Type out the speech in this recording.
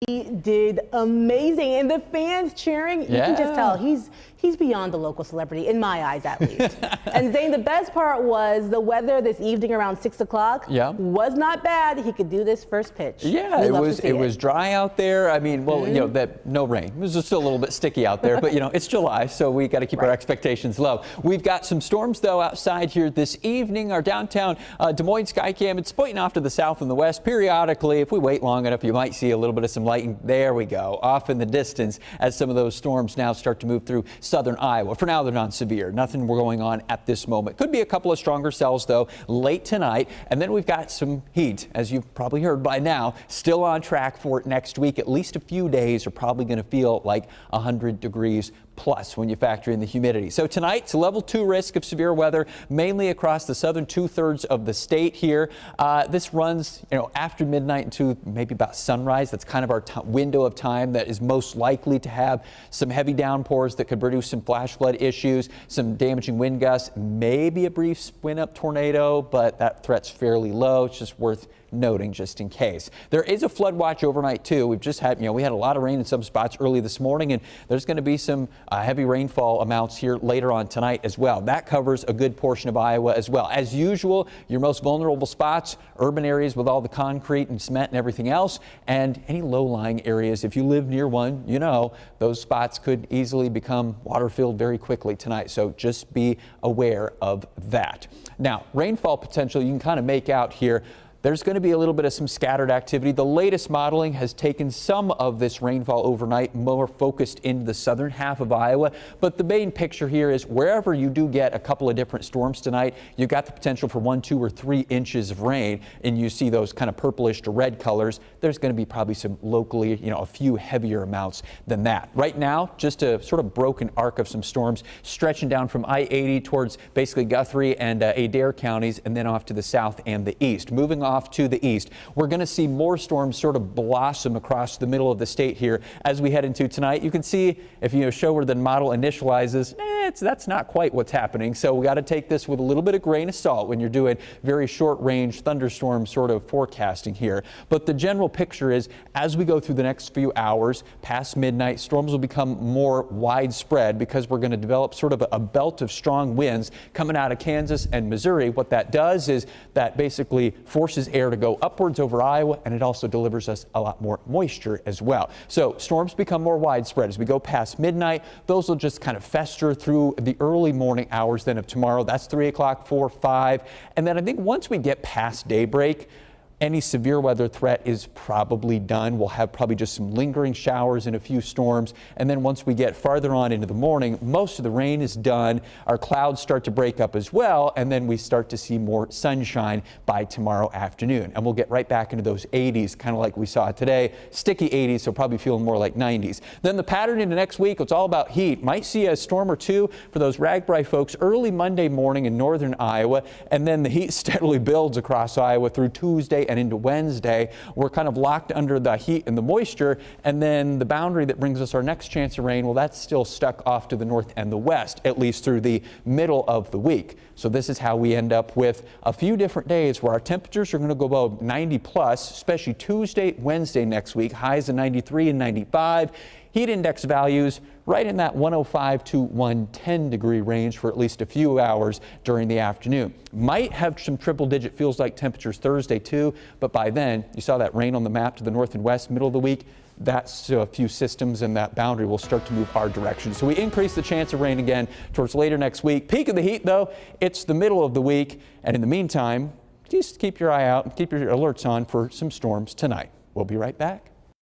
He did amazing, and the fans cheering, you can just tell he's beyond the local celebrity, in my eyes at least. And Zane, the best part was the weather this evening around 6 o'clock was not bad. He could do this first pitch. Yeah, it was dry out there. I mean, well, you know, that no rain. It was just still a little bit sticky out there, but you know, it's July, so we got to keep our expectations low. We've got some storms though outside here this evening. Our downtown Des Moines Skycam, it's pointing off to the south and the west. Periodically, if we wait long enough, you might see a little bit of some lighting. There we go, off in the distance as some of those storms now start to move through southern Iowa. For now, they're not severe. Nothing going on at this moment. Could be a couple of stronger cells though late tonight. And then we've got some heat, as you've probably heard by now, still on track for next week. At least a few days are probably going to feel like 100 degrees plus when you factor in the humidity. So tonight, it's a level 2 risk of severe weather, mainly across the southern 2/3 of the state here. This runs, you know, after midnight into maybe about sunrise. That's kind of our window of time that is most likely to have some heavy downpours that could produce some flash flood issues, some damaging wind gusts, maybe a brief wind up tornado, but that threat's fairly low. It's just worth noting just in case. There is a flood watch overnight too. We've just had, you know, we had a lot of rain in some spots early this morning, and there's going to be some heavy rainfall amounts here later on tonight as well. That covers a good portion of Iowa as well. As usual, your most vulnerable spots, urban areas with all the concrete and cement and everything else, and any low-lying areas. If you live near one, you know, those spots could easily become water-filled very quickly tonight. So just be aware of that. Now, rainfall potential you can kind of make out here. There's going to be a little bit of some scattered activity. The latest modeling has taken some of this rainfall overnight more focused into the southern half of Iowa. But the main picture here is wherever you do get a couple of different storms tonight, you've got the potential for 1, 2, or 3 inches of rain. And you see those kind of purplish to red colors. There's going to be probably some locally, you know, a few heavier amounts than that. Right now, just a sort of broken arc of some storms stretching down from I-80 towards basically Guthrie and Adair counties, and then off to the south and the east. Moving off to the east, we're going to see more storms sort of blossom across the middle of the state here as we head into tonight. You can see if you show where the model initializes, that's not quite what's happening. So we got to take this with a little bit of grain of salt when you're doing very short range thunderstorm sort of forecasting here. But the general picture is as we go through the next few hours past midnight, storms will become more widespread because we're going to develop sort of a belt of strong winds coming out of Kansas and Missouri. What that does is that basically forces air to go upwards over Iowa, and it also delivers us a lot more moisture as well. So storms become more widespread as we go past midnight. Those will just kind of fester through the early morning hours then of tomorrow. That's 3 o'clock, 4, 5. And then I think once we get past daybreak, any severe weather threat is probably done. We'll have probably just some lingering showers and a few storms. And then once we get farther on into the morning, most of the rain is done. Our clouds start to break up as well. And then we start to see more sunshine by tomorrow afternoon. And we'll get right back into those 80s, kind of like we saw today. Sticky 80s, so probably feeling more like 90s. Then the pattern into next week, it's all about heat. Might see a storm or two for those Ragbri folks early Monday morning in northern Iowa. And then the heat steadily builds across Iowa through Tuesday and into Wednesday. We're kind of locked under the heat and the moisture, and then the boundary that brings us our next chance of rain, well, that's still stuck off to the north and the west, at least through the middle of the week. So this is how we end up with a few different days where our temperatures are going to go above 90 plus, especially Tuesday, Wednesday next week, highs of 93 and 95. Heat index values right in that 105 to 110 degree range for at least a few hours during the afternoon. Might have some triple-digit feels like temperatures Thursday too, but by then, you saw that rain on the map to the north and west, middle of the week. That's a few systems and that boundary will start to move our direction. So we increase the chance of rain again towards later next week. Peak of the heat, though, it's the middle of the week. And in the meantime, just keep your eye out and keep your alerts on for some storms tonight. We'll be right back.